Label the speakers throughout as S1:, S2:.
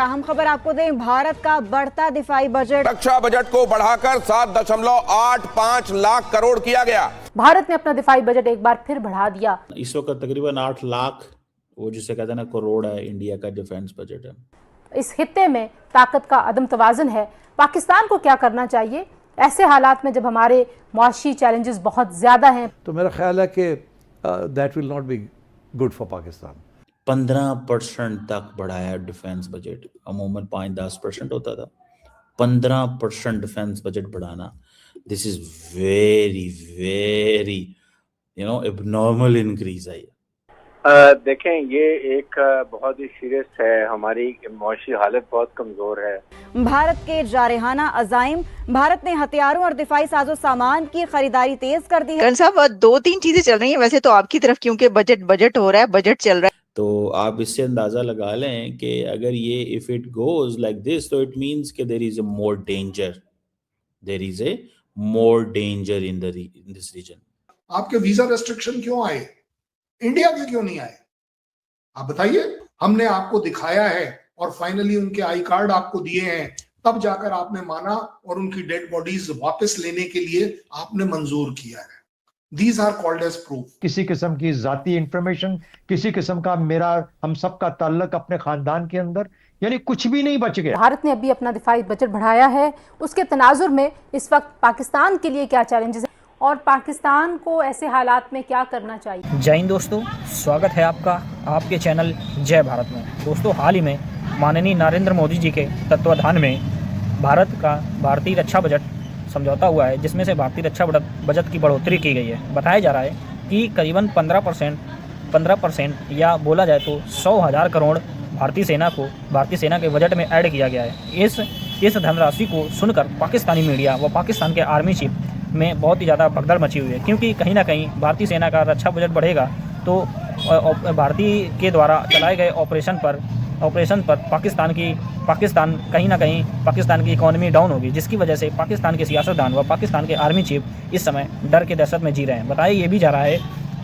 S1: अहम खबर आपको दें, भारत का बढ़ता दिफाई बजट,
S2: रक्षा बजट को बढ़ाकर 7.85 लाख करोड़ किया गया।
S3: भारत ने अपना दिफाई बजट एक बार फिर बढ़ा दिया।
S4: इस वक्त तकरीबन 8 लाख वो जिसे कहते हैं ना करोड़ है इंडिया का डिफेंस बजट है।
S3: इस खित्ते में ताकत का अदम तवाज़ुन है। पाकिस्तान को क्या करना चाहिए ऐसे हालात में जब हमारे मुआशी चैलेंजेस बहुत ज्यादा हैं?
S5: तो मेरा ख्याल है कि that will not be good for Pakistan.
S4: 15% तक बढ़ाया डिफेंस बजट, अमूमन 5-10% होता था। 15% डिफेंस बजट बढ़ाना, this is very very abnormal increase है।
S6: देखें, ये एक बहुत ही सीरियस है। हमारी मुआशी हालत बहुत कमजोर है।
S1: भारत के जारहाना अज़ाइम, भारत ने हथियारों और दिफाई साजो सामान की खरीदारी तेज कर दी है।
S7: करण साहब, 2-3 चीजें चल रही हैं वैसे तो आपकी तरफ, क्योंकि बजट हो रहा है, बजट चल रहा है।
S4: तो आप इससे अंदाजा लगा लें कि अगर ये if it goes like this तो इट मींस कि there is a more danger in this region.
S8: आपके वीजा रेस्ट्रिक्शन क्यों आए? इंडिया के क्यों नहीं आए? आप बताइए। हमने आपको दिखाया है और फाइनली उनके आई कार्ड आपको दिए हैं, तब जाकर आपने माना और उनकी डेड बॉडीज वापस लेने के लिए आपने मंजूर किया है। These are called as proof.
S9: किसी किस्म की जाती इंफॉर्मेशन, किसी किस्म का मेरा हम सब का ताल्लुक अपने खानदान के अंदर, यानी कुछ भी नहीं बच गया।
S3: भारत ने अभी अपना दिफाई बजट बढ़ाया है, उसके तनाजुर में इस वक्त पाकिस्तान के लिए क्या चैलेंजेस हैं और पाकिस्तान को ऐसे हालात में क्या करना चाहिए?
S10: जय हिंद दोस्तों, स्वागत है आपका आपके चैनल जय भारत में। दोस्तों, हाल ही में माननीय नरेंद्र मोदी जी के तत्वाधान में भारत का भारतीय रक्षा बजट समझौता हुआ है, जिसमें से भारतीय रक्षा बजट की बढ़ोतरी की गई है। बताया जा रहा है कि करीबन 15% या बोला जाए तो 100,000 करोड़ भारतीय सेना के बजट में ऐड किया गया है। इस धनराशि को सुनकर पाकिस्तानी मीडिया व पाकिस्तान के आर्मी चीफ में बहुत ही ज़्यादा भगदड़ मची हुई है, क्योंकि कहीं ना कहीं भारतीय सेना का रक्षा बजट बढ़ेगा तो भारतीय के द्वारा चलाए गए ऑपरेशन पर पाकिस्तान की इकोनॉमी डाउन होगी, जिसकी वजह से पाकिस्तान के सियासतदान व पाकिस्तान के आर्मी चीफ इस समय डर के दहशत में जी रहे हैं। बताया ये भी जा रहा है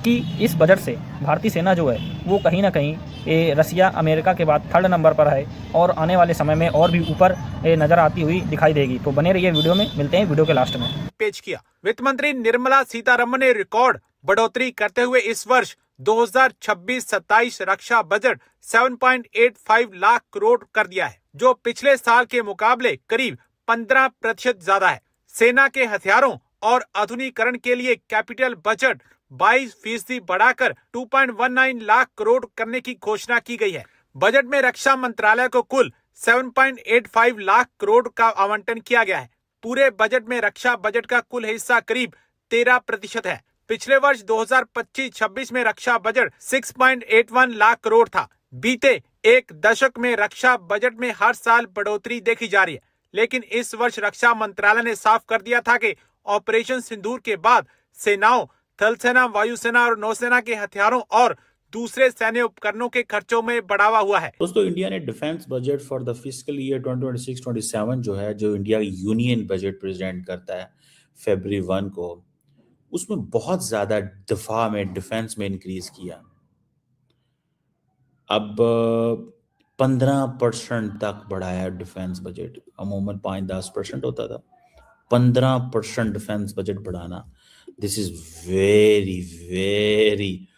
S10: कि इस बजट से भारतीय सेना जो है वो कहीं ना कहीं रसिया अमेरिका के बाद 3rd नंबर पर है और आने वाले समय में और भी ऊपर नजर आती हुई दिखाई देगी। तो बने रहिए वीडियो में, मिलते हैं वीडियो के लास्ट में।
S11: पेश किया वित्त मंत्री निर्मला सीतारमण ने रिकॉर्ड बढ़ोतरी करते हुए इस वर्ष 2026-27 रक्षा बजट 7.85 लाख करोड़ कर दिया है, जो पिछले साल के मुकाबले करीब 15% ज्यादा है। सेना के हथियारों और आधुनिकीकरण के लिए कैपिटल बजट 22% बढ़ाकर 2.19 लाख करोड़ करने की घोषणा की गई है। बजट में रक्षा मंत्रालय को कुल 7.85 लाख करोड़ का आवंटन किया गया है। पूरे बजट में रक्षा बजट का कुल हिस्सा करीब 13% है। पिछले वर्ष 2025-26 में रक्षा बजट 6.81 लाख करोड़ था। बीते एक दशक में रक्षा बजट में हर साल बढ़ोतरी देखी जा रही है, लेकिन इस वर्ष रक्षा मंत्रालय ने साफ कर दिया था कि ऑपरेशन सिंदूर के बाद सेनाओं, थल सेना, वायुसेना और नौसेना के हथियारों और दूसरे सैन्य उपकरणों के खर्चों में बढ़ावा हुआ है।
S4: दोस्तों, इंडिया ने defence budget for the fiscal year 2026-27 जो इंडिया यूनियन बजट प्रेजेंट करता है फरवरी 1 को, उसमें बहुत ज्यादा डिफेंस में इंक्रीज किया। अब 15% तक बढ़ाया डिफेंस बजट, अमूमन 5-10% होता था। 15% डिफेंस बजट बढ़ाना, this is very very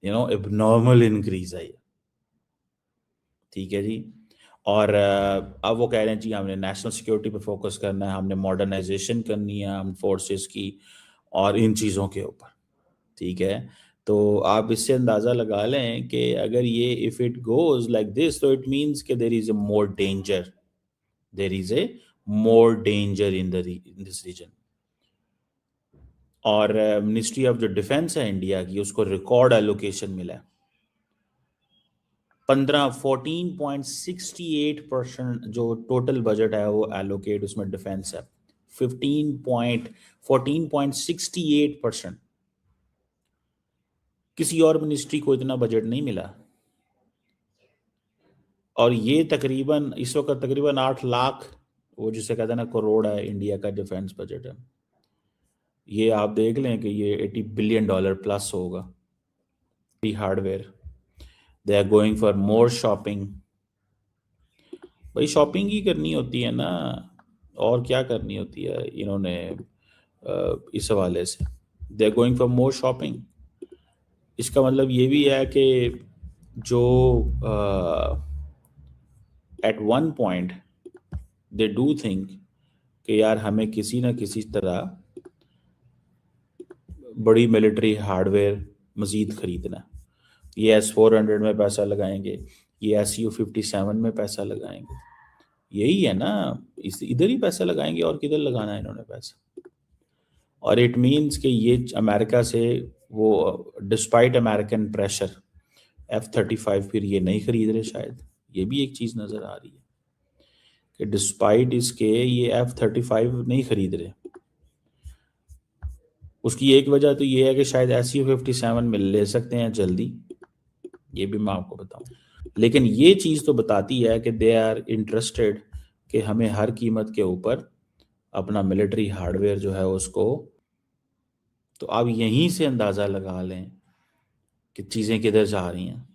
S4: abnormal increase है। ठीक है जी। और अब वो कह रहे हैं जी हमने नेशनल सिक्योरिटी पर फोकस करना है, हमने मॉडर्नाइजेशन करनी है हम फोर्सेस की और इन चीज़ों के ऊपर। ठीक है, तो आप इससे अंदाज़ा लगा लें कि अगर ये if it goes like this तो इट मींस कि there is a more danger in this region. और मिनिस्ट्री ऑफ जो डिफेंस है इंडिया की, उसको रिकॉर्ड एलोकेशन मिला है। 14.68% जो टोटल बजट है वो एलोकेट उसमें डिफेंस है। 14.68%। किसी और मिनिस्ट्री को इतना बजट नहीं मिला। और ये इस वक्त तकरीबन 8 लाख वो जिसे कहते हैं ना करोड़ है इंडिया का डिफेंस बजट है। ये आप देख लें कि ये $80 बिलियन प्लस होगा। Hardware, they are going for more shopping भाई शॉपिंग ही करनी होती है ना, और क्या करनी होती है इन्होंने इस हवाले से। They are going for more shopping. इसका मतलब ये भी है कि जो at one point they do think कि यार हमें किसी ना किसी तरह बड़ी मिलिट्री हार्डवेयर मज़ीद ख़रीदना है। ये S-400 में पैसा लगाएंगे, ये Su-57 में पैसा लगाएंगे, यही है ना, इधर ही पैसा लगाएंगे और किधर लगाना है इन्होंने पैसा। और इट मीन्स कि ये अमेरिका से वो डिस्पाइट अमेरिकन प्रेशर F-35 फिर ये नहीं खरीद रहे शायद। ये भी एक चीज़ नज़र आ रही है कि डिस्पाइट इसके ये F-35 नहीं खरीद रहे। उसकी एक वजह तो ये है कि शायद Su-57 में ले सकते हैं जल्दी, ये भी मैं आपको बताऊं। लेकिन ये चीज़ तो बताती है कि दे आर इंटरेस्टेड कि हमें हर कीमत के ऊपर अपना मिलिट्री हार्डवेयर जो है उसको, तो आप यहीं से अंदाज़ा लगा लें कि चीज़ें किधर जा रही हैं।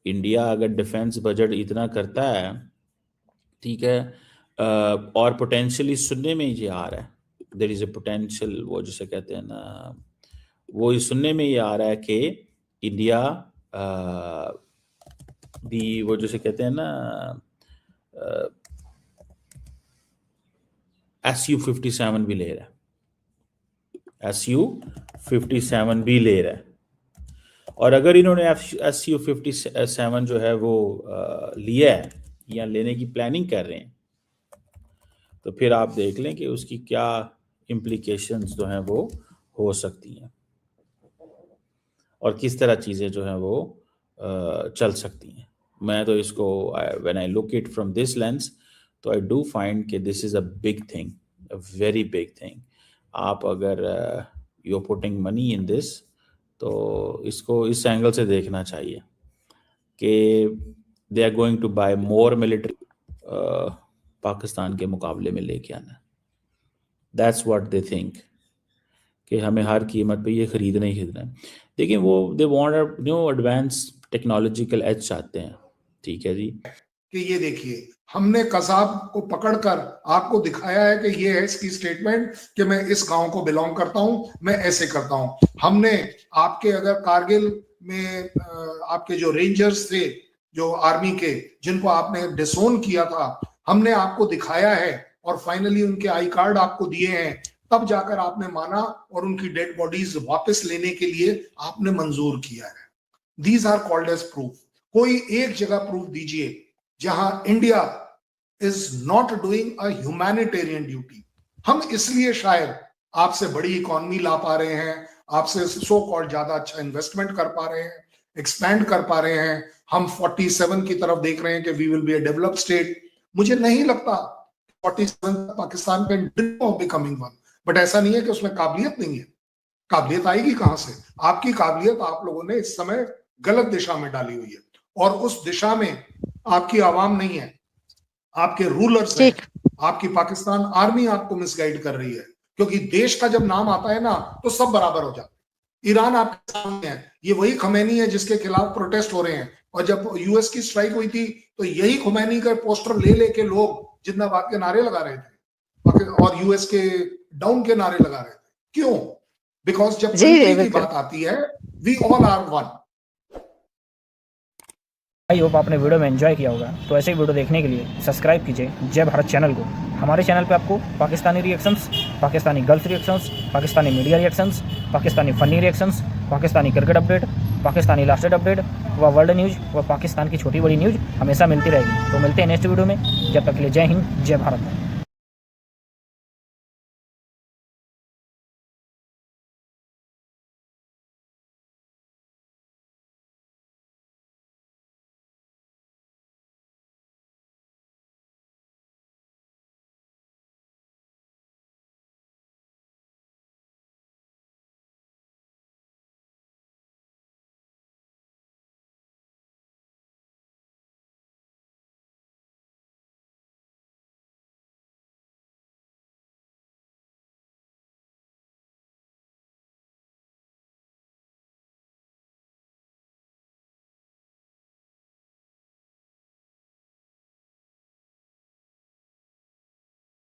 S4: इंडिया अगर डिफेंस बजट इतना करता है, ठीक है, और पोटेंशियली सुनने में ये आ रहा है, देयर इज़ ए पोटेंशियल, वो जिसे कहते हैं ना, वो सुनने में ये आ रहा है कि इंडिया भी वो जिसे कहते हैं ना Su-57 भी ले रहा है, Su-57 भी ले रहा है। और अगर इन्होंने Su-57 जो है वो लिया है या लेने की प्लानिंग कर रहे हैं, तो फिर आप देख लें कि उसकी क्या इम्प्लीकेशंस जो हैं वो हो सकती हैं और किस तरह चीज़ें जो हैं वो चल सकती हैं। मैं तो इसको when I look it from this lens, तो आई डू फाइंड कि this is a big thing, a very big thing. आप अगर you are putting money in this, तो इसको इस एंगल से देखना चाहिए कि they are going to buy more military Pakistan के मुकाबले में लेके आना। दैट्स व्हाट दे थिंक कि हमें हर कीमत पे ये खरीदना ही खरीदना है। देखिए वो they want new advance technological edge चाहते हैं, ठीक है जी।
S8: कि ये देखिए, हमने कसाब को पकड़कर आपको दिखाया है कि ये है इसकी स्टेटमेंट कि मैं इस गांव को बिलोंग करता हूं, मैं ऐसे करता हूं। हमने आपके अगर कारगिल में आपके जो रेंजर्स थे जो आर्मी के, जिनको आपने डिसोन किया था, हमने आपको दिखाया है और फाइनली उनके आई कार्ड आपको दिए हैं, तब जाकर आपने माना और उनकी डेड बॉडीज वापस लेने के लिए आपने मंजूर किया है। These are called as proof. कोई एक जगह प्रूफ दीजिए जहां India is not doing a humanitarian duty. हम इसलिए शायद आपसे बड़ी इकोनॉमी ला पा रहे हैं, आपसे सो कॉल्ड ज्यादा अच्छा इन्वेस्टमेंट कर पा रहे हैं, एक्सपैंड कर पा रहे हैं। हम 47 की तरफ देख रहे हैं कि we will be a developed state. मुझे नहीं लगता 47 पाकिस्तान का dream of becoming one, but ऐसा नहीं है कि उसमें काबिलियत नहीं है। काबिलियत आएगी कहां से? आपकी काबिलियत आप लोगों ने इस समय गलत दिशा में डाली हुई है, और उस दिशा में आपकी आवाम नहीं है, आपके रूलर्स हैं, आपकी पाकिस्तान आर्मी आपको मिसगाइड कर रही है। क्योंकि देश का जब नाम आता है ना, तो सब बराबर हो जाते हैं। ईरान आपके सामने है, ये वही खुमैनी है जिसके खिलाफ प्रोटेस्ट हो रहे हैं। और जब यूएस की स्ट्राइक हुई थी, तो यही खुमैनी का पोस्टर ले लेके लोग जिंदाबाद के नारे लगा रहे थे और यूएस के डाउन के नारे लगा रहे थे। क्यों? बिकॉज जब की बात आती है, we all are one.
S10: I hope आपने वीडियो में एंजॉय किया होगा। तो ऐसे ही वीडियो देखने के लिए सब्सक्राइब कीजिए जय भारत चैनल को। हमारे चैनल पे आपको Pakistani reactions, Pakistani gulf reactions, Pakistani media reactions, Pakistani funny reactions, Pakistani cricket update, Pakistani last update व वर्ल्ड न्यूज़ व पाकिस्तान की छोटी बड़ी न्यूज़ हमेशा मिलती रहेगी। तो मिलते हैं नेक्स्ट वीडियो में। जब तक के लिए जय हिंद, जय भारत।